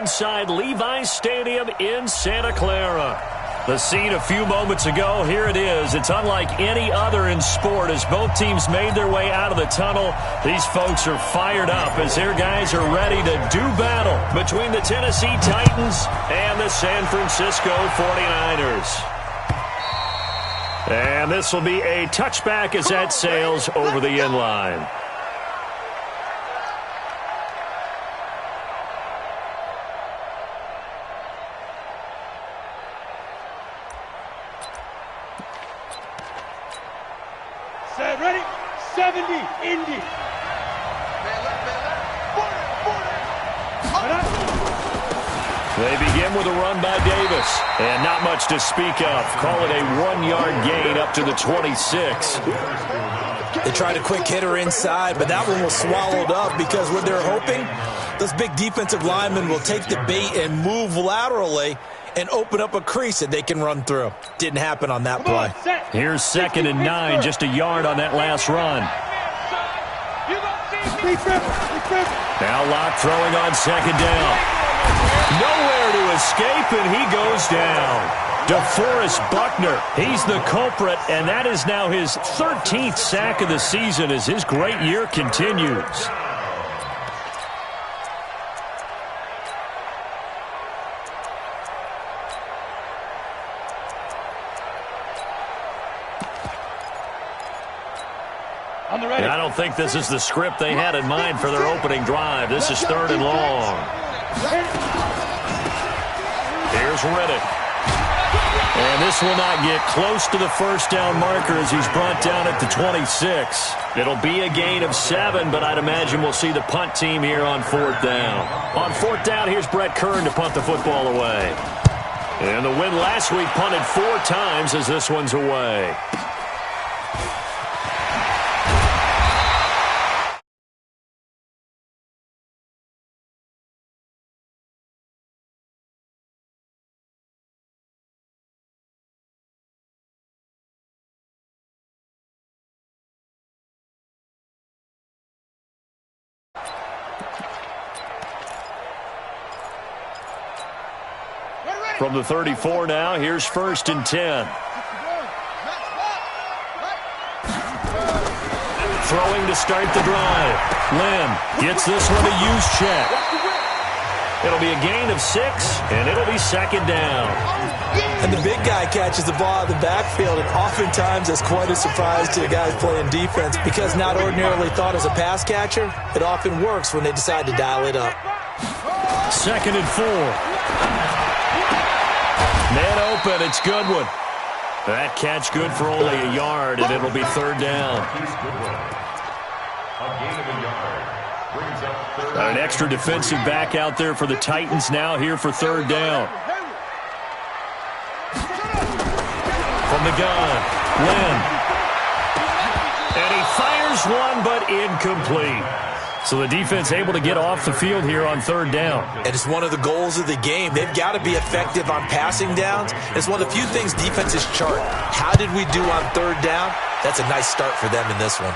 inside Levi's Stadium in Santa Clara. The scene a few moments ago, here it is. It's unlike any other in sport as both teams made their way out of the tunnel. These folks are fired up as their guys are ready to do battle between the Tennessee Titans and the San Francisco 49ers. And this will be a touchback as that sails over the end line. Ready? 70, Indy. They begin with a run by Davis. And not much to speak of. Call it a 1-yard gain up to the 26. They tried a quick hitter inside, but that one was swallowed up because what they're hoping, those big defensive linemen will take the bait and move laterally and open up a crease that they can run through. Didn't happen on that play. Here's 2nd and 9, just a yard on that last run. Now Locke throwing on 2nd down. Nowhere to escape, and he goes down. DeForest Buckner, he's the culprit, and that is now his 13th sack of the season as his great year continues. And I don't think this is the script they had in mind for their opening drive. This is 3rd and long. Here's Riddick. And this will not get close to the first down marker as he's brought down at the 26. It'll be a gain of 7, but I'd imagine we'll see the punt team here on 4th down. On 4th down, here's Brett Kern to punt the football away. And the win last week punted 4 times as this one's away. From the 34 now, here's 1st and 10. Throwing to start the drive. Lynn gets this one to Juszczyk. It'll be a gain of 6, and it'll be 2nd down. And the big guy catches the ball out of the backfield, and oftentimes that's quite a surprise to the guys playing defense because not ordinarily thought as a pass catcher, it often works when they decide to dial it up. 2nd and 4. Man open, it's Goodwin. That catch good for only a yard, and it'll be 3rd down. An extra defensive back out there for the Titans now here for 3rd down. From the gun, Lynn. And he fires one, but incomplete. So the defense able to get off the field here on 3rd down. And it's one of the goals of the game. They've got to be effective on passing downs. It's one of the few things defenses chart. How did we do on 3rd down? That's a nice start for them in this one.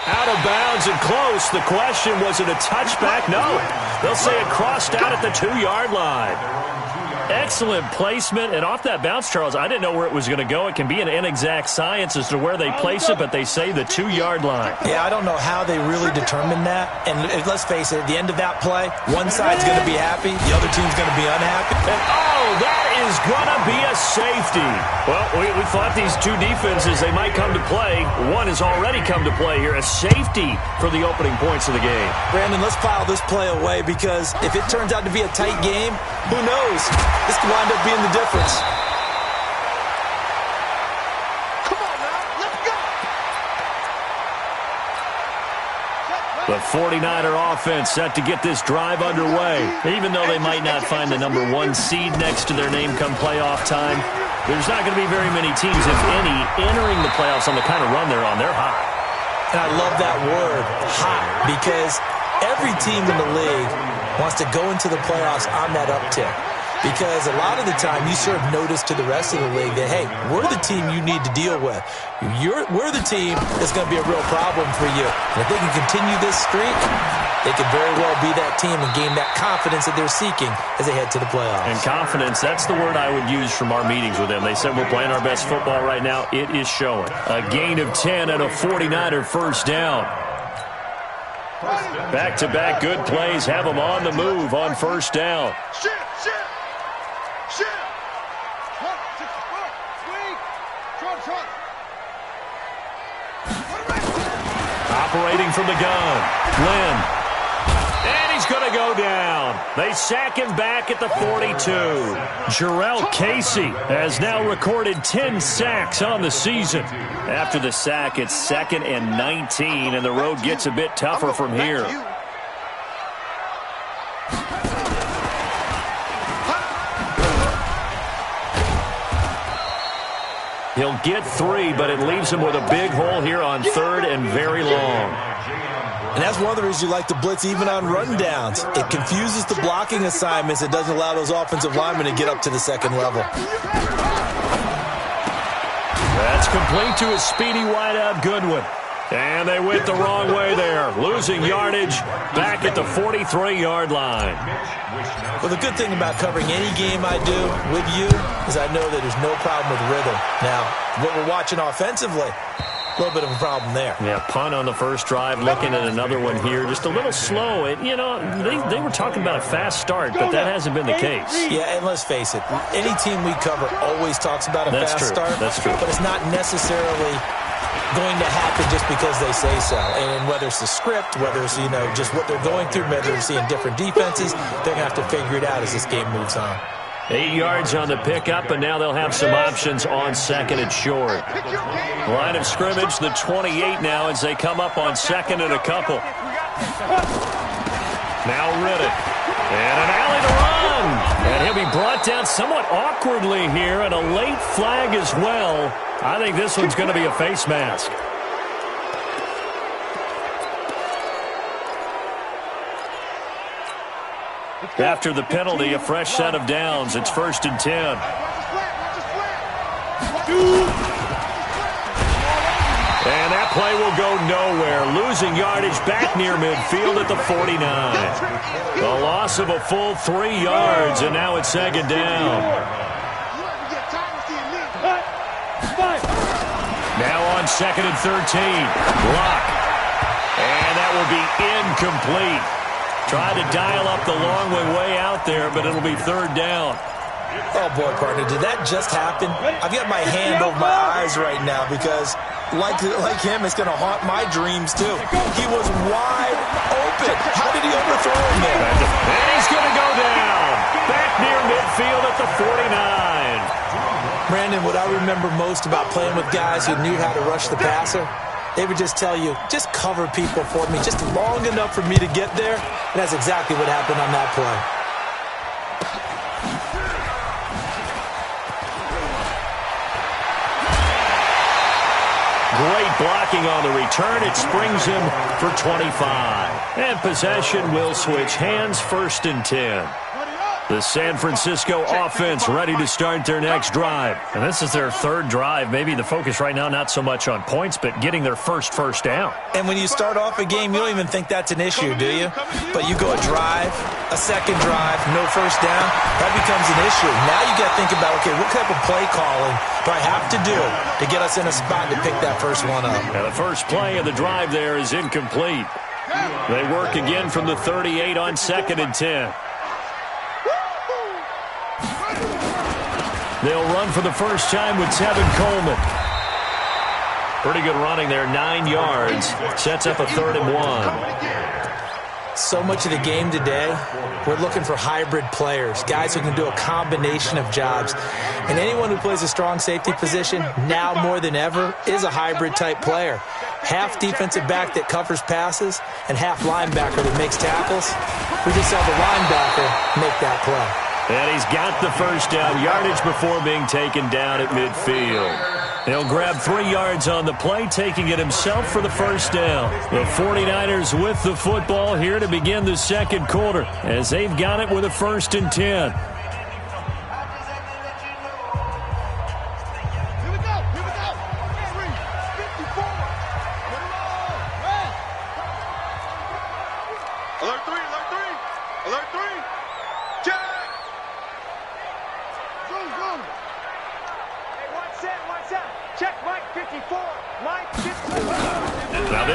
Out of bounds and close. The question, was it a touchback? No. They'll say it crossed out at the 2-yard line. Excellent placement, and off that bounce, Charles, I didn't know where it was going to go. It can be an inexact science as to where they place it, but they say the 2-yard line. Yeah, I don't know how they really determined that. And let's face it, at the end of that play, one side's going to be happy, the other team's going to be unhappy. And, oh, that is going to be a safety. Well, we thought these two defenses, they might come to play. One has already come to play here, a safety for the opening points of the game. Brandon, let's file this play away because if it turns out to be a tight game, who knows? This could wind up being the difference. Come on now, let's go. The 49er offense set to get this drive underway. Even though they might not find the number 1 seed next to their name come playoff time, there's not going to be very many teams, if any, entering the playoffs on the kind of run they're on. They're hot. And I love that word, hot, because every team in the league wants to go into the playoffs on that uptick. Because a lot of the time you serve notice to the rest of the league that, hey, we're the team you need to deal with. We're the team that's going to be a real problem for you. And if they can continue this streak, they could very well be that team and gain that confidence that they're seeking as they head to the playoffs. And confidence, that's the word I would use from our meetings with them. They said we're playing our best football right now. It is showing. A gain of 10 and a 49er first down. Back-to-back good plays have them on the move on first down. Operating from the gun, Lynn. And he's going to go down. They sack him back at the 42. Jarrell Casey has now recorded 10 sacks on the season. After the sack, it's 2nd and 19, and the road gets a bit tougher from here. He'll get 3, but it leaves him with a big hole here on 3rd and very long. And that's one of the reasons you like to blitz even on rundowns. It confuses the blocking assignments. It doesn't allow those offensive linemen to get up to the second level. That's complete to a speedy wideout Goodwin. And they went the wrong way there, losing yardage back at the 43-yard line. Well, the good thing about covering any game I do with you is I know that there's no problem with rhythm. Now, what we're watching offensively, a little bit of a problem there. Yeah, punt on the first drive, looking at another one here, just a little slow. You know, they were talking about a fast start, but that hasn't been the case. Yeah, and let's face it, any team we cover always talks about a fast start. That's true. But it's not necessarily going to happen just because they say so. And whether it's the script, whether it's, just what they're going through, whether they're seeing different defenses, they're going to have to figure it out as this game moves on. 8 yards on the pickup, and now they'll have some options on 2nd and short. Line of scrimmage, the 28 now as they come up on 2nd and a couple. Now Riddick. And an alley to run. And he'll be brought down somewhat awkwardly here, and a late flag as well. I think this one's going to be a face mask. After the penalty, a fresh set of downs. It's 1st and 10. And that play will go nowhere. Losing yardage back near midfield at the 49. A loss of a full 3 yards, and now it's 2nd down. Now on 2nd and 13. Block. And that will be incomplete. Tried to dial up the long way out there, but it'll be 3rd down. Oh, boy, partner, did that just happen? I've got my hand over my eyes right now because, like him, it's going to haunt my dreams, too. He was wide open. How did he overthrow him there? And he's going to go down. Back near midfield at the 49. Brandon, what I remember most about playing with guys who knew how to rush the passer, they would just tell you, just cover people for me, just long enough for me to get there. And that's exactly what happened on that play. Great blocking on the return. It springs him for 25. And possession will switch hands, 1st and 10. The San Francisco offense ready to start their next drive. And this is their 3rd drive. Maybe the focus right now not so much on points, but getting their first down. And when you start off a game, you don't even think that's an issue, do you? But you go a drive, a 2nd drive, no first down, that becomes an issue. Now you got to think about, okay, what type of play calling do I have to do to get us in a spot to pick that first one up? Now the first play of the drive there is incomplete. They work again from the 38 on 2nd and 10. They'll run for the first time with Tevin Coleman. Pretty good running there, 9 yards. Sets up a 3rd and 1. So much of the game today, we're looking for hybrid players, guys who can do a combination of jobs. And anyone who plays a strong safety position, now more than ever, is a hybrid-type player. Half defensive back that covers passes and half linebacker that makes tackles. We just saw the linebacker make that play. And he's got the first down, yardage before being taken down at midfield. He'll grab 3 yards on the play, taking it himself for the first down. The 49ers with the football here to begin the 2nd quarter as they've got it with a 1st and 10.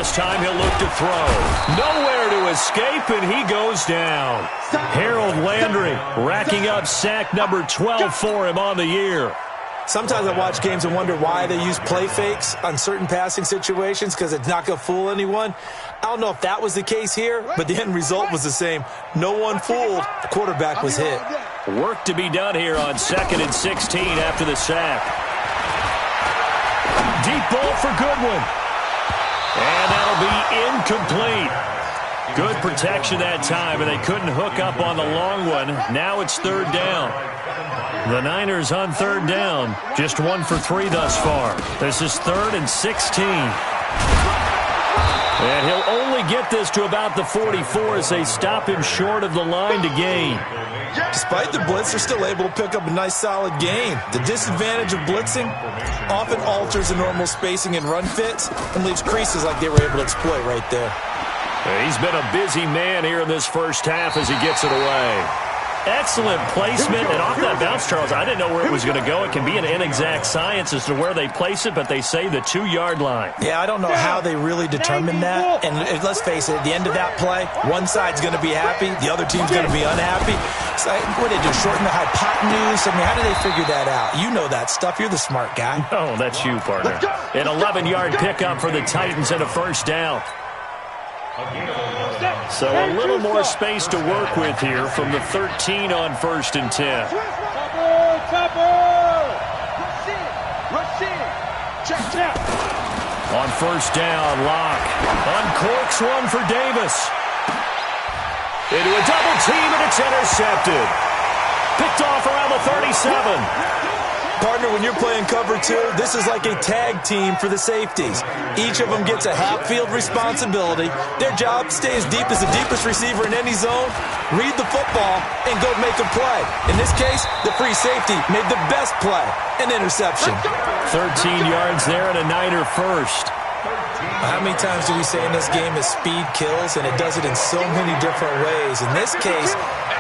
this time he'll look to throw. Nowhere to escape, and he goes down. Harold Landry racking up sack number 12 for him on the year. Sometimes I watch games and wonder why they use play fakes on certain passing situations, because it's not going to fool anyone. I don't know if that was the case here, but the end result was the same. No one fooled. The quarterback was hit. Work to be done here on 2nd and 16 after the sack. Deep ball for Goodwin. And that'll be incomplete. Good protection that time, and they couldn't hook up on the long one. Now it's 3rd down. The Niners on 3rd down. Just 1 for 3 thus far. This is 3rd and 16. And he'll only get this to about the 44 as they stop him short of the line to gain. Despite the blitz, they're still able to pick up a nice, solid gain. The disadvantage of blitzing often alters the normal spacing and run fits and leaves creases like they were able to exploit right there. He's been a busy man here in this first half as he gets it away. Excellent placement, and off that bounce, Charles, I didn't know where it was going to go. It can be an inexact science as to where they place it, but they say the 2-yard line. Yeah, I don't know how they really determine that. And let's face it, at the end of that play, one side's going to be happy, the other team's going to be unhappy. So what did they do, shorten the hypotenuse? I mean, how do they figure that out? You know that stuff. You're the smart guy. Oh, that's you, partner. An 11-yard pickup for the Titans and a 1st down. So a little more space to work with here from the 13 on 1st and 10. On 1st down, Locke uncorks one for Davis. Into a double team, and it's intercepted. Picked off around the 37. Partner, when you're playing cover 2, this is like a tag team for the safeties. Each of them gets a half-field responsibility. Their job, stay as deep as the deepest receiver in any zone, read the football, and go make a play. In this case, the free safety made the best play, an interception. 13 yards there and a Niner first. How many times do we say in this game that speed kills, and it does it in so many different ways? In this case,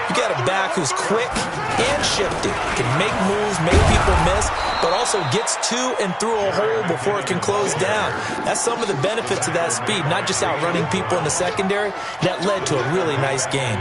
you got a back who's quick and shifty, can make moves, make people miss, but also gets to and through a hole before it can close down. That's some of the benefits of that speed, not just outrunning people in the secondary. That led to a really nice game.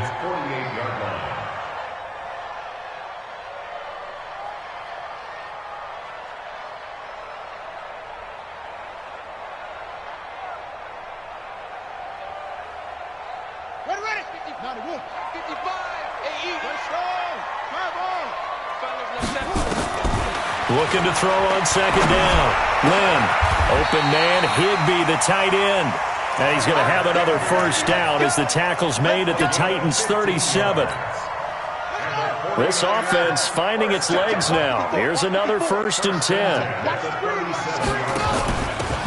Looking to throw on 2nd down. Lynn, open man, Higbee, the tight end. And he's going to have another 1st down as the tackle's made at the Titans' 37. This offense finding its legs now. Here's another 1st and 10.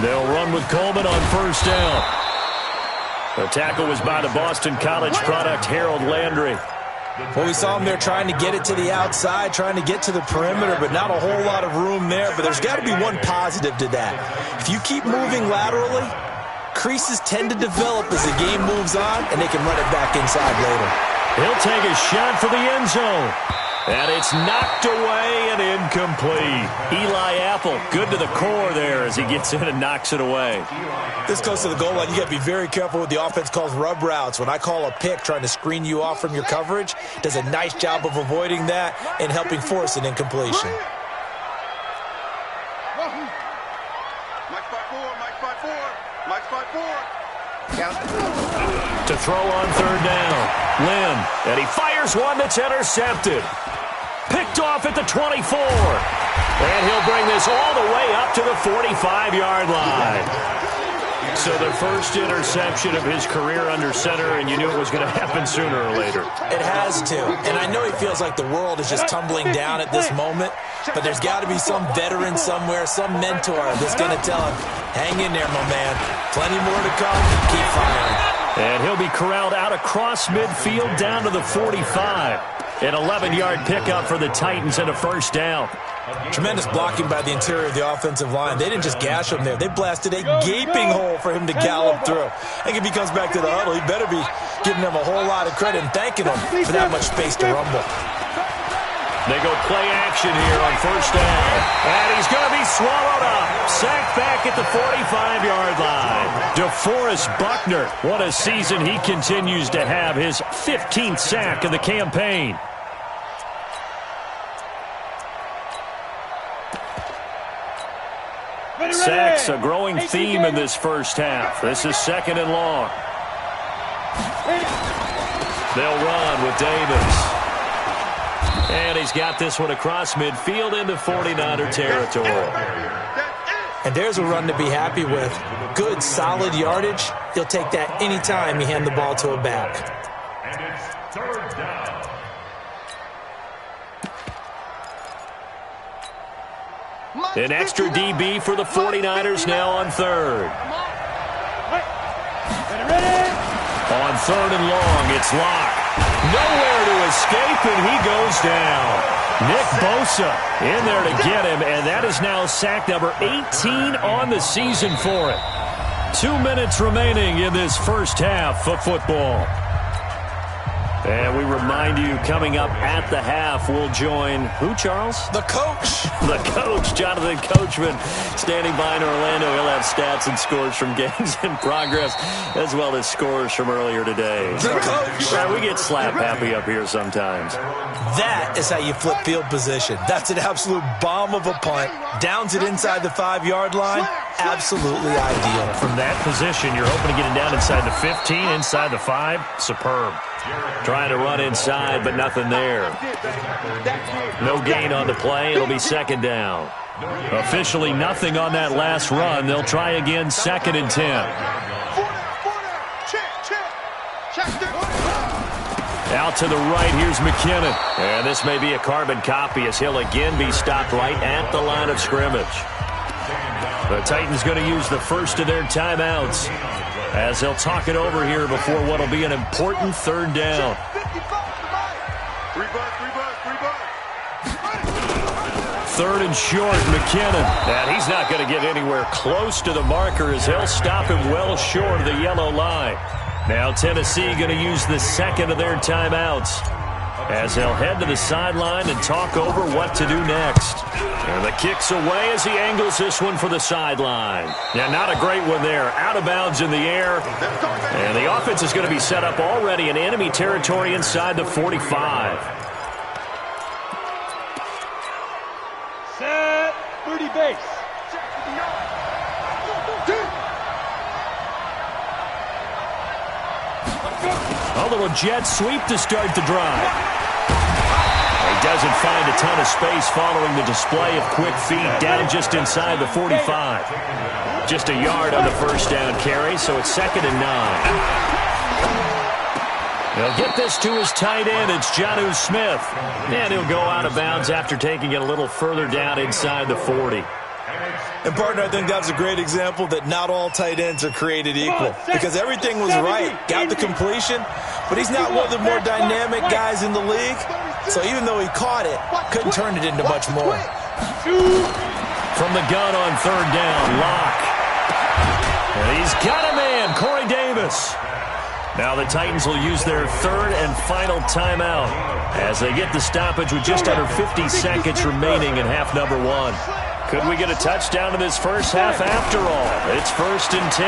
They'll run with Coleman on 1st down. The tackle was by the Boston College product, Harold Landry. Well, we saw him there trying to get it to the outside, trying to get to the perimeter, but not a whole lot of room there. But there's got to be one positive to that. If you keep moving laterally, creases tend to develop as the game moves on, and they can run it back inside later. He'll take a shot for the end zone. And it's knocked away and incomplete. Eli Apple, good to the core there as he gets in and knocks it away. This goes to the goal line. You got to be very careful with the offense calls rub routes. When I call a pick trying to screen you off from your coverage, does a nice job of avoiding that and helping force an incompletion. To throw on 3rd down, Lynn, and he fires one that's intercepted. Picked off at the 24. And he'll bring this all the way up to the 45-yard line. So the first interception of his career under center, and you knew it was going to happen sooner or later. It has to. And I know he feels like the world is just tumbling down at this moment, but there's got to be some veteran somewhere, some mentor that's going to tell him, hang in there, my man. Plenty more to come. Keep firing. And he'll be corralled out across midfield down to the 45. An 11-yard pickup for the Titans and a 1st down. Tremendous blocking by the interior of the offensive line. They didn't just gash him there. They blasted a gaping hole for him to gallop through. I think if he comes back to the huddle, he better be giving them a whole lot of credit and thanking them for that much space to rumble. They go play action here on first down. And he's going to be swallowed up. Sacked back at the 45-yard line. DeForest Buckner, what a season he continues to have. His 15th sack of the campaign. Sacks, a growing theme in this first half. This is 2nd and long. They'll run with Davis. And he's got this one across midfield into 49er territory. And there's a run to be happy with. Good, solid yardage. He'll take that anytime you hand the ball to a back. And it's 3rd down. An extra DB for the 49ers now on 3rd. On 3rd and long, it's Locke. Nowhere to escape, and he goes down. Nick Bosa in there to get him, and that is now sack number 18 on the season for it. 2 minutes remaining in this first half of football. And we remind you, coming up at the half, we'll join who, Charles? The coach. The coach, Jonathan Coachman, standing by in Orlando. He'll have stats and scores from games in progress, as well as scores from earlier today. The coach. Right, we get slap happy up here sometimes. That is how you flip field position. That's an absolute bomb of a punt. Downs it inside the 5-yard line. Absolutely ideal. From that position, you're hoping to get it down inside the 15, inside the 5. Superb. Trying to run inside, but nothing there. No gain on the play. It'll be 2nd down. Officially nothing on that last run. They'll try again, 2nd and 10. Out to the right, here's McKinnon. And this may be a carbon copy as he'll again be stopped right at the line of scrimmage. The Titans going to use the first of their timeouts as they'll talk it over here before what will be an important 3rd down. 3rd and short, McKinnon. And he's not going to get anywhere close to the marker as they'll stop him well short of the yellow line. Now Tennessee going to use the 2nd of their timeouts as they'll head to the sideline and talk over what to do next. And the kick's away as he angles this one for the sideline. Yeah, not a great one there. Out of bounds in the air. And the offense is going to be set up already in enemy territory inside the 45. Set 30 base. A little jet sweep to start the drive. He doesn't find a ton of space following the display of quick feet down just inside the 45. Just a yard on the first down carry, so it's 2nd and 9. He'll get this to his tight end. It's Jonnu Smith. And he'll go out of bounds after taking it a little further down inside the 40. And, partner, I think that's a great example that not all tight ends are created equal because everything was right. Got the completion, but he's not one of the more dynamic guys in the league. So even though he caught it, couldn't turn it into much more. From the gun on 3rd down, Locke. And he's got a man, Corey Davis. Now the Titans will use their 3rd and final timeout as they get the stoppage with just under 50 seconds remaining in half number 1. Could we get a touchdown in this first half after all? It's 1st and 10.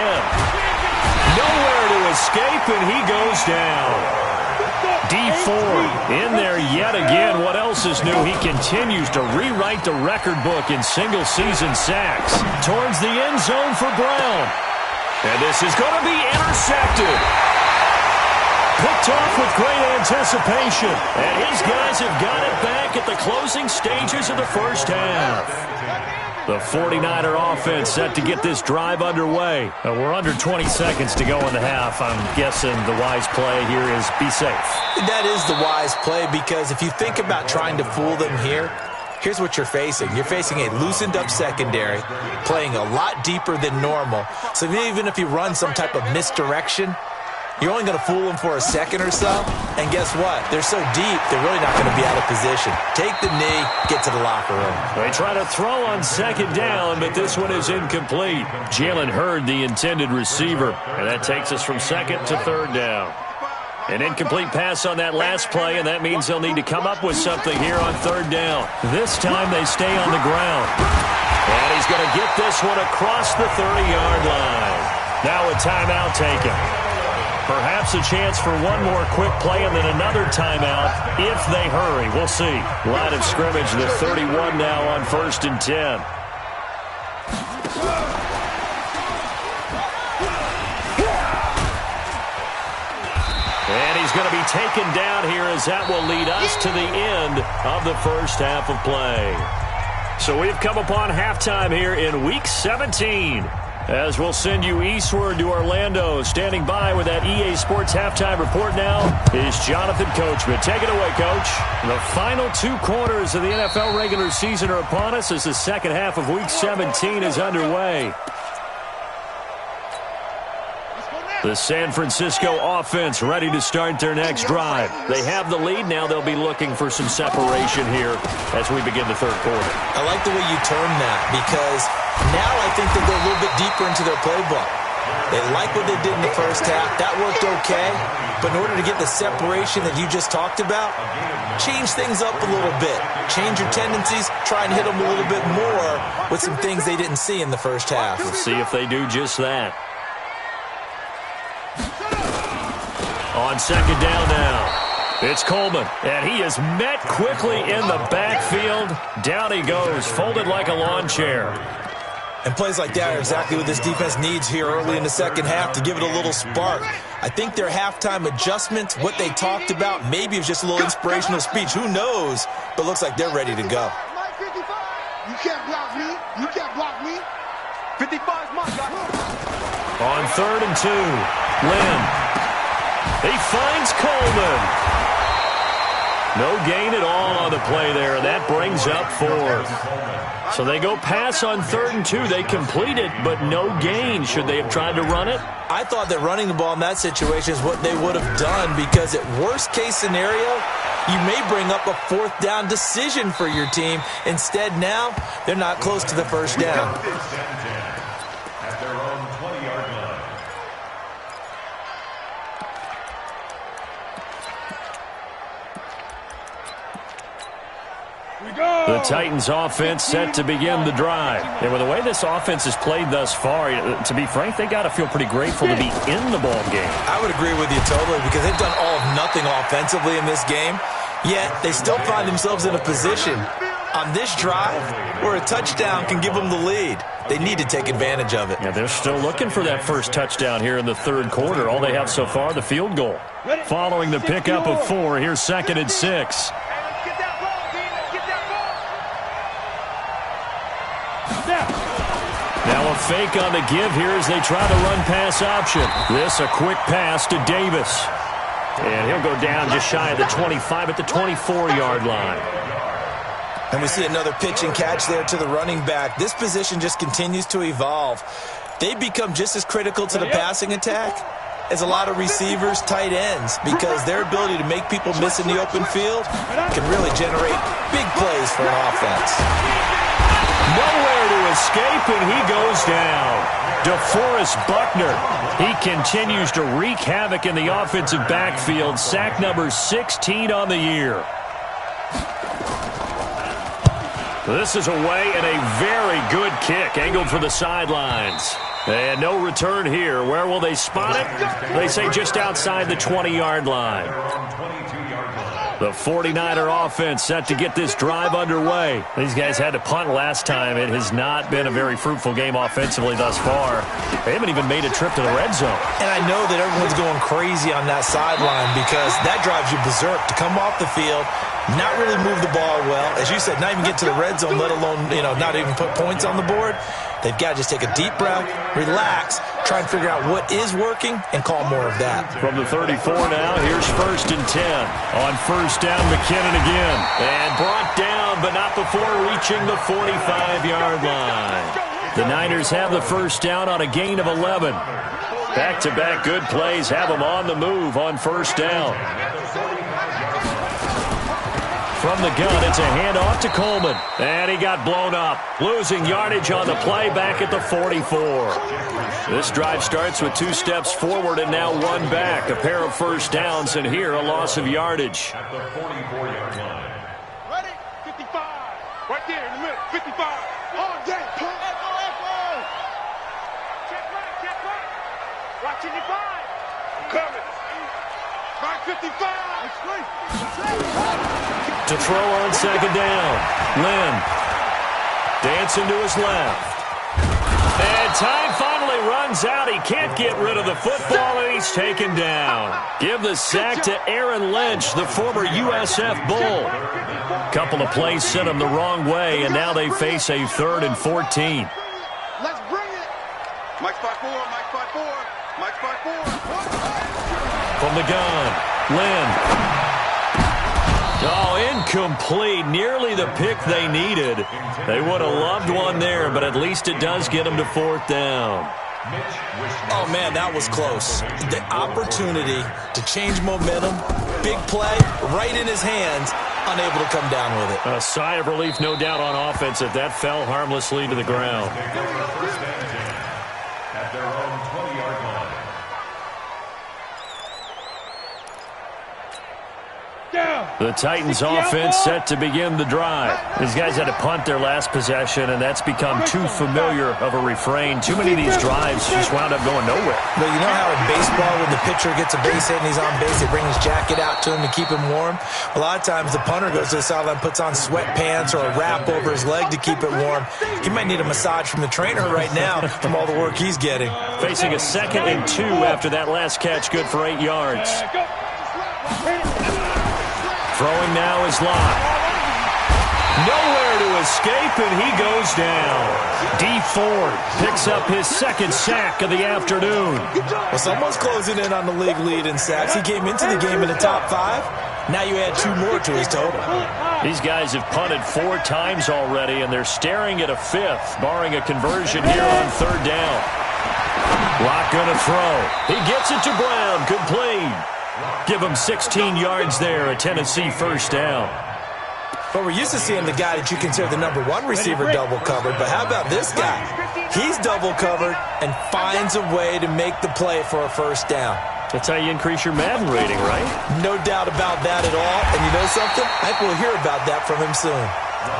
Nowhere to escape, and he goes down. D Ford in there yet again. What else is new? He continues to rewrite the record book in single-season sacks. Towards the end zone for Brown. And this is going to be intercepted. Picked off with great anticipation. And his guys have got it back at the closing stages of the first half. The 49er offense set to get this drive underway. We're under 20 seconds to go in the half. I'm guessing the wise play here is be safe. That is the wise play because if you think about trying to fool them here, here's what you're facing. You're facing a loosened up secondary, playing a lot deeper than normal. So even if you run some type of misdirection, you're only going to fool them for a second or so. And guess what? They're so deep, they're really not going to be out of position. Take the knee, get to the locker room. They try to throw on 2nd down, but this one is incomplete. Jalen Hurd, the intended receiver. And that takes us from 2nd to 3rd down. An incomplete pass on that last play, and that means they'll need to come up with something here on third down. This time they stay on the ground. And he's going to get this one across the 30-yard line. Now a timeout taken. Perhaps a chance for one more quick play and then another timeout if they hurry. We'll see. Line of scrimmage, the 31 now on 1st and 10. And he's going to be taken down here as that will lead us to the end of the first half of play. So we've come upon halftime here in Week 17. As we'll send you eastward to Orlando. Standing by with that EA Sports halftime report now is Jonathan Coachman. Take it away, Coach. The final 2 quarters of the NFL regular season are upon us as the second half of Week 17 is underway. The San Francisco offense ready to start their next drive. They have the lead. Now they'll be looking for some separation here as we begin the third quarter. I like the way you term that because now I think they'll go a little bit deeper into their playbook. They like what they did in the first half. That worked okay. But in order to get the separation that you just talked about, change things up a little bit. Change your tendencies. Try and hit them a little bit more with some things they didn't see in the first half. We'll see if they do just that. On second down now, it's Coleman, and he is met quickly in the backfield. Down he goes, folded like a lawn chair. And plays like that are exactly what this defense needs here early in the second half to give it a little spark. I think their halftime adjustments, what they talked about, maybe it was just a little inspirational speech. Who knows? But looks like they're ready to go. You can't block me. You can't block me. 55's my guy. On 3rd and 2, Lynn. He finds Coleman. No gain at all on the play there. That brings up 4th. So they go pass on 3rd and 2. They complete it, but no gain. Should they have tried to run it? I thought that running the ball in that situation is what they would have done because at worst case scenario, you may bring up a 4th down decision for your team. Instead now, they're not close to the first down. At their own 20-yard line. The Titans offense set to begin the drive. And with the way this offense has played thus far, to be frank, they got to feel pretty grateful to be in the ball game. I would agree with you totally because they've done all of nothing offensively in this game, yet they still find themselves in a position on this drive where a touchdown can give them the lead. They need to take advantage of it. Yeah, they're still looking for that first touchdown here in the third quarter. All they have so far, the field goal. Following the pickup of 4, here's 2nd and 6. Now a fake on the give here as they try to run pass option. This a quick pass to Davis. And he'll go down just shy of the 25 at the 24-yard line. And we see another pitch and catch there to the running back. This position just continues to evolve. They become just as critical to the passing attack as a lot of receivers, tight ends, because their ability to make people miss in the open field can really generate big plays for an offense. Nowhere to escape, and he goes down. DeForest Buckner. He continues to wreak havoc in the offensive backfield. Sack number 16 on the year. This is away and a very good kick, angled for the sidelines. And no return here. Where will they spot it? They say just outside the 20-yard line. The 49er offense set to get this drive underway. These guys had to punt last time. It has not been a very fruitful game offensively thus far. They haven't even made a trip to the red zone. And I know that everyone's going crazy on that sideline because that drives you berserk to come off the field, not really move the ball well. As you said, not even get to the red zone, let alone, not even put points on the board. They've got to just take a deep breath, relax, try and figure out what is working, and call more of that. From the 34 now, here's 1st and 10. On 1st down, McKinnon again. And brought down, but not before reaching the 45-yard line. The Niners have the first down on a gain of 11. Back-to-back good plays have them on the move on 1st down. From the gun, it's a handoff to Coleman. And he got blown up. Losing yardage on the play back at the 44. This drive starts with 2 steps forward and now 1 back. A pair of first downs, and here a loss of yardage. At the 44-yard line. Ready? 55. Right there in the middle. 55. All day. Echo. Check right. Watching your 5. I'm coming. Right 55. To throw on second down. Lynn dancing to his left. And time finally runs out. He can't get rid of the football, and he's taken down. Give the sack to Aaron Lynch, the former USF Bull. Couple of plays sent him the wrong way, and now they face a 3rd and 14. Let's bring it. Mike spot 4. From the gun, Lynn. Oh, incomplete. Nearly the pick they needed. They would have loved one there, but at least it does get them to 4th down. Oh, man, that was close. The opportunity to change momentum, big play, right in his hands, unable to come down with it. A sigh of relief, no doubt, on offense that fell harmlessly to the ground. At their own 20-yard line. The Titans offense set to begin the drive. These guys had to punt their last possession, and that's become too familiar of a refrain. Too many of these drives just wound up going nowhere. But you know how in baseball, when the pitcher gets a base hit and he's on base, they bring his jacket out to him to keep him warm? A lot of times the punter goes to the sideline, puts on sweatpants or a wrap over his leg to keep it warm. He might need a massage from the trainer right now from all the work he's getting. Facing a 2nd and 2 after that last catch, good for 8 yards. Throwing now is Locke. Nowhere to escape, and he goes down. D. Ford picks up his 2nd sack of the afternoon. Well, someone's closing in on the league lead in sacks. He came into the game in the top 5. Now you add 2 more to his total. These guys have punted 4 times already, and they're staring at a 5th, barring a conversion here on 3rd down. Locke gonna throw. He gets it to Brown. Complete. Give him 16 yards there, a Tennessee first down. But we're used to seeing the guy that you consider the number 1 receiver double covered. But how about this guy? He's double covered and finds a way to make the play for a first down. That's how you increase your Madden rating, right? No doubt about that at all. And you know something? I think we'll hear about that from him soon.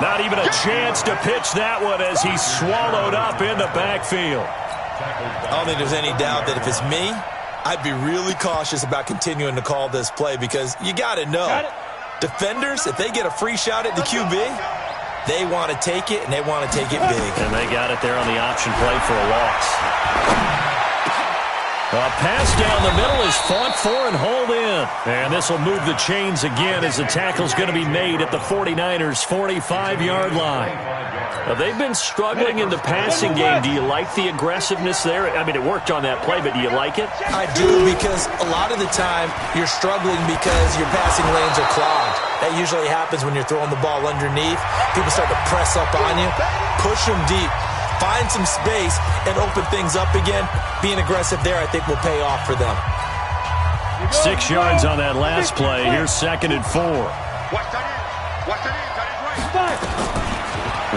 Not even a chance to pitch that one as he's swallowed up in the backfield. I don't think there's any doubt that if it's me, I'd be really cautious about continuing to call this play because you got to know, defenders, if they get a free shot at the QB, they want to take it, and they want to take it big. And they got it there on the option play for a loss. A pass down the middle is fought for and hauled in. And this will move the chains again as the tackle's going to be made at the 49ers' 45-yard line. Now, they've been struggling in the passing game. Do you like the aggressiveness there? I mean, it worked on that play, but do you like it? I do, because a lot of the time you're struggling because your passing lanes are clogged. That usually happens when you're throwing the ball underneath. People start to press up on you. Push them deep. Find some space and open things up again. Being aggressive there, I think, will pay off for them. 6 yards on that last play. Here's 2nd and 4.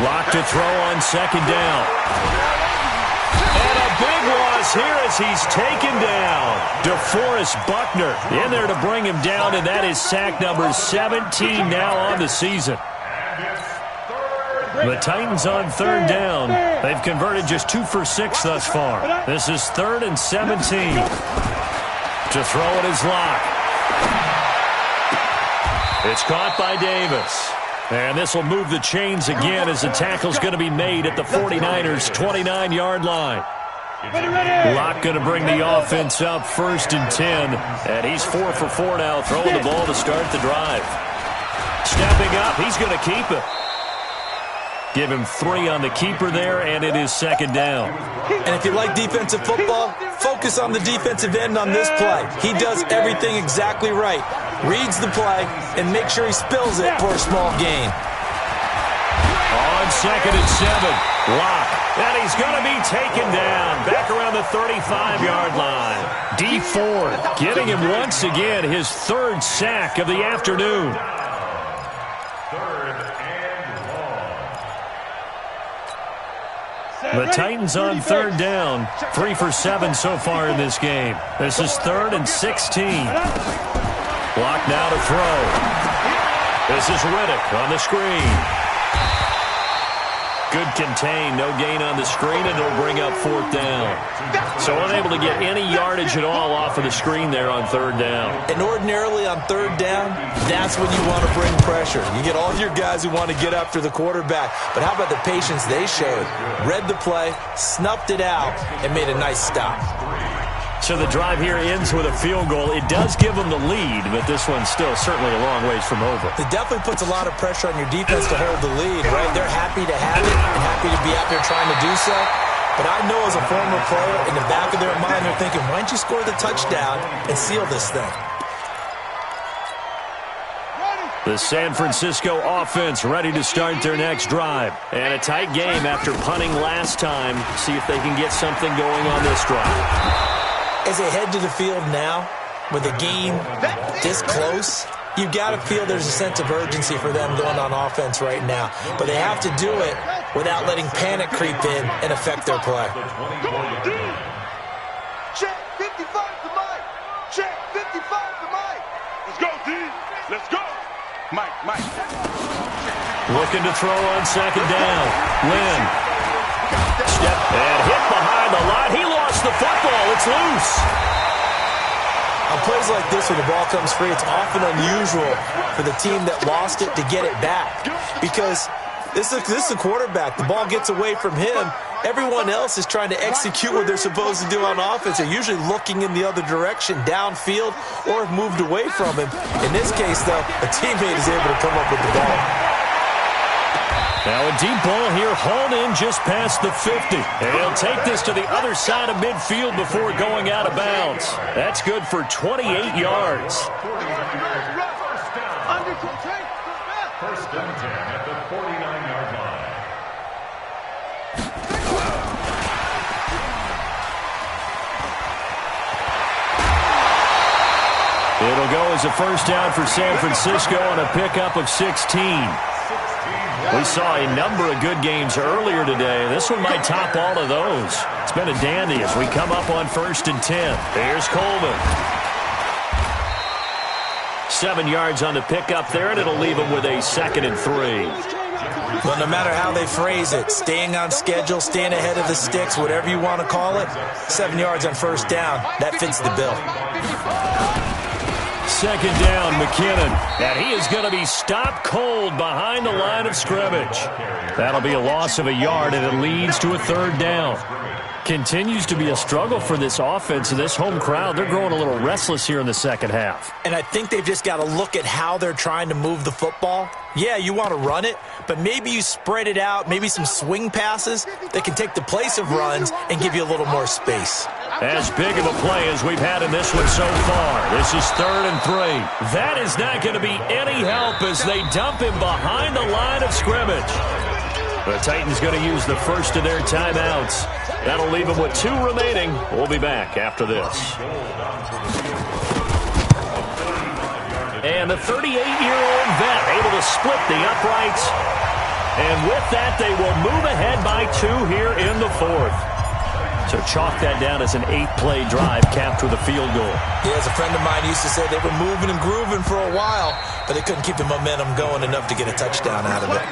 Locked to throw on 2nd down. And a big loss here as he's taken down. DeForest Buckner in there to bring him down, and that is sack number 17 now on the season. The Titans on 3rd down. They've converted just 2 for 6 thus far. This is 3rd and 17. To throw it is Locke. It's caught by Davis. And this will move the chains again as the tackle's going to be made at the 49ers' 29-yard line. Locke going to bring the offense up 1st and 10. And he's 4 for 4 now, throwing the ball to start the drive. Stepping up, he's going to keep it. Give him 3 on the keeper there, and it is 2nd down. And if you like defensive football, focus on the defensive end on this play. He does everything exactly right. Reads the play and makes sure he spills it for a small gain. On 2nd and 7, Locke. And he's going to be taken down back around the 35-yard line. D. Ford getting him once again his 3rd sack of the afternoon. The Titans on third down. 3 for 7 so far in this game. This is 3rd and 16. Block now to throw. This is Riddick on the screen. Good contain, no gain on the screen, and it'll bring up 4th down. So unable to get any yardage at all off of the screen there on 3rd down. And ordinarily on 3rd down, that's when you want to bring pressure. You get all your guys who want to get after the quarterback. But how about the patience they showed? Read the play, snuffed it out, and made a nice stop. So the drive here ends with a field goal. It does give them the lead, but this one's still certainly a long ways from over. It definitely puts a lot of pressure on your defense to hold the lead, right? They're happy to have it and happy to be out there trying to do so. But I know as a former player, in the back of their mind, they're thinking, why don't you score the touchdown and seal this thing? The San Francisco offense ready to start their next drive. And a tight game after punting last time. See if they can get something going on this drive. As they head to the field now, with a game this close, you've got to feel there's a sense of urgency for them going on offense right now. But they have to do it without letting panic creep in and affect their play. Check 55 to Mike. Check 55 to Mike. Let's go, D. Let's go. Mike. Looking to throw on 2nd down. Lynn. Step and hit behind the line. He lost the football. It's loose. On plays like this where the ball comes free, it's often unusual for the team that lost it to get it back. Because this is the quarterback. The ball gets away from him. Everyone else is trying to execute what they're supposed to do on offense. They're usually looking in the other direction, downfield, or have moved away from him. In this case, though, a teammate is able to come up with the ball. Now a deep ball here, hauled in just past the 50. And he'll take this to the other side of midfield before going out of bounds. That's good for 28 yards. First and 10 at the 49-yard line. It'll go as a first down for San Francisco on a pickup of 16. We saw a number of good games earlier today. This one might top all of those. It's been a dandy as we come up on 1st and 10. Here's Coleman. 7 yards on the pickup there, and it'll leave him with a 2nd and 3. But no matter how they phrase it, staying on schedule, staying ahead of the sticks, whatever you want to call it, 7 yards on 1st down, that fits the bill. 2nd down, McKinnon. And he is going to be stopped cold behind the line of scrimmage. That'll be a loss of a yard, and it leads to a 3rd down. Continues to be a struggle for this offense and this home crowd. They're growing a little restless here in the second half. And I think they've just got to look at how they're trying to move the football. Yeah, you want to run it, but maybe you spread it out, maybe some swing passes that can take the place of runs and give you a little more space. As big of a play as we've had in this one so far. This is 3rd and 3. That is not going to be any help as they dump him behind the line of scrimmage. The Titans going to use the first of their timeouts. That'll leave them with 2 remaining. We'll be back after this. And the 38-year-old vet able to split the uprights. And with that, they will move ahead by 2 here in the 4th. So chalk that down as an 8-play drive capped with a field goal. Yeah, as a friend of mine used to say, they were moving and grooving for a while, but they couldn't keep the momentum going enough to get a touchdown out of it.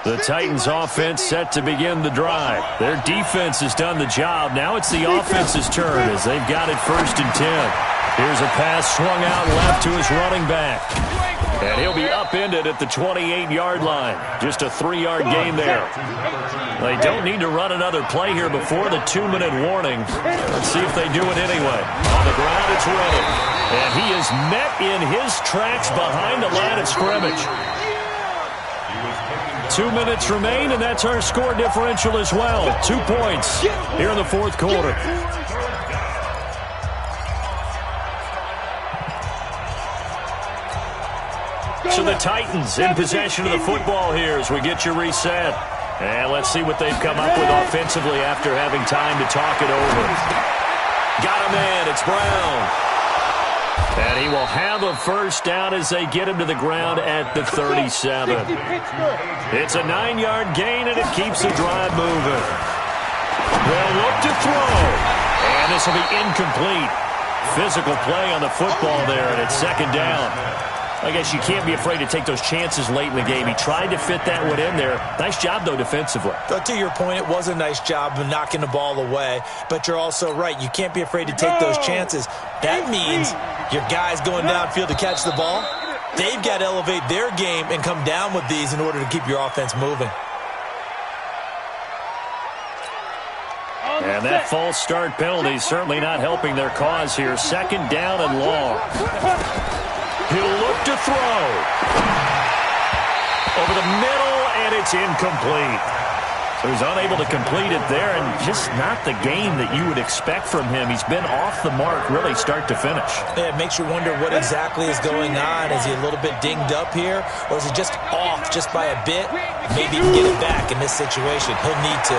The Titans offense set to begin the drive. Their defense has done the job. Now it's the offense's turn as they've got it 1st and 10. Here's a pass swung out left to his running back. And he'll be upended at the 28-yard line. Just a 3-yard gain there. They don't need to run another play here before the 2-minute warning. Let's see if they do it anyway. On the ground, it's Riddick. And he is met in his tracks behind the line of scrimmage. 2 minutes remain, and that's our score differential as well. 2 points here in the 4th quarter. So the Titans in possession of the football here as we get you reset. And let's see what they've come up with offensively after having time to talk it over. Got him in. It's Brown. And he will have a first down as they get him to the ground at the 37. It's a 9-yard gain, and it keeps the drive moving. They'll look to throw. And this will be incomplete. Physical play on the football there, and it's second down. I guess you can't be afraid to take those chances late in the game. He tried to fit that one in there. Nice job, though, defensively. To your point, it was a nice job of knocking the ball away, but you're also right. You can't be afraid to take those chances. That means your guys going downfield to catch the ball, they've got to elevate their game and come down with these in order to keep your offense moving. And that false start penalty is certainly not helping their cause here. Second down and long. He'll look to throw. Over the middle, and it's incomplete. So he's unable to complete it there, and just not the game that you would expect from him. He's been off the mark, really, start to finish. Yeah, it makes you wonder what exactly is going on. Is he a little bit dinged up here, or is he just off just by a bit? Maybe he can get it back in this situation. He'll need to.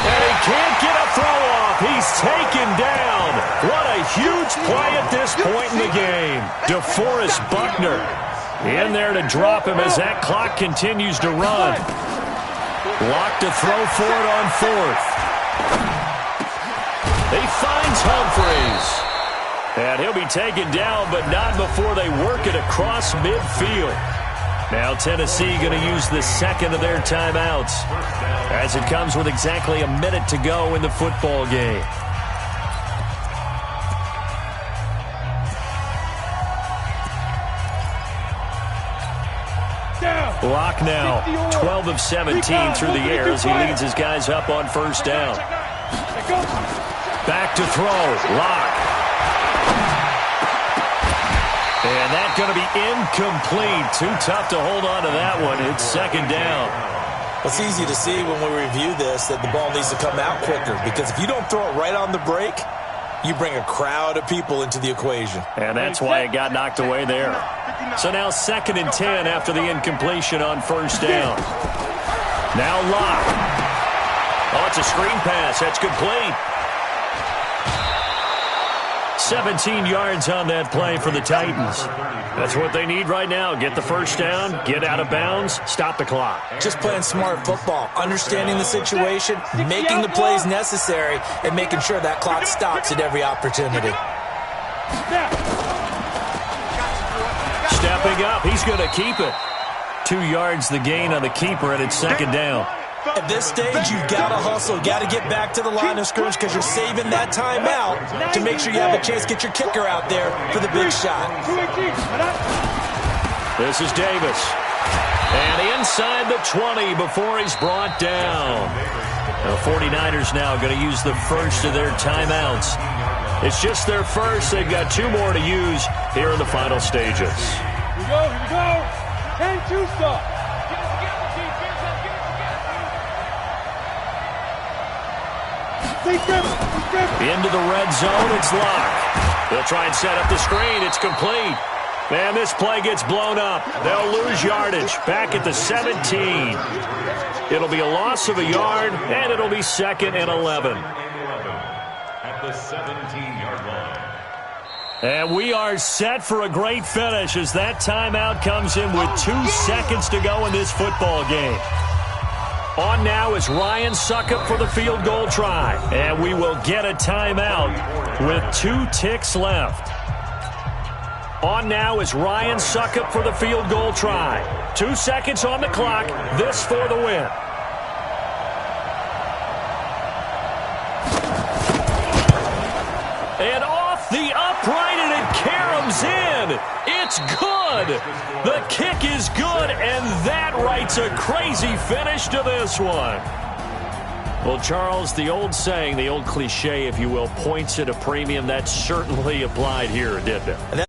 And he can't get a throw off. He's taken down. What a huge play at this point in the game. DeForest Buckner in there to drop him as that clock continues to run. Locked to throw for it on fourth. He finds Humphreys. And he'll be taken down, but not before they work it across midfield. Now Tennessee going to use the second of their timeouts as it comes with exactly a minute to go in the football game. Locke now 12 of 17 through the air as he leads his guys up on first down. Back to throw. Locke. And that's going to be incomplete. Too tough to hold on to that one. It's second down. It's easy to see when we review this that the ball needs to come out quicker, because if you don't throw it right on the break, you bring a crowd of people into the equation. And that's why it got knocked away there. So now 2nd and 10 after the incompletion on first down. Now Locke. Oh, it's a screen pass. That's complete. 17 yards on that play for the Titans. That's what they need right now. Get the first down, get out of bounds, stop the clock. Just playing smart football, understanding the situation, making the plays necessary, and making sure that clock stops at every opportunity. Stepping up, he's going to keep it. 2 yards the gain on the keeper, and it's second down. At this stage, you've got to hustle, got to get back to the line of scrimmage, because you're saving that timeout to make sure you have a chance to get your kicker out there for the big shot. This is Davis. And inside the 20 before he's brought down. The 49ers now going to use the first of their timeouts. It's just their first. They've got 2 more to use here in the final stages. Here we go, here we go. 10-2 stop. Into the red zone, it's Locke. They'll try and set up the screen. It's complete. And this play gets blown up. They'll lose yardage back at the 17. It'll be a loss of a yard, and it'll be 2nd and 11. At the 17-yard line. And we are set for a great finish as that timeout comes in with 2 seconds to go in this football game. On now is Ryan Succop for the field goal try. And we will get a timeout with 2 ticks left. On now is Ryan Succop for the field goal try. 2 seconds on the clock. This for the win. And off the upright, and it caroms in. It's good. The kick is good, and that writes a crazy finish to this one. Well, Charles, the old saying, the old cliche, if you will, points at a premium, that certainly applied here, didn't it? And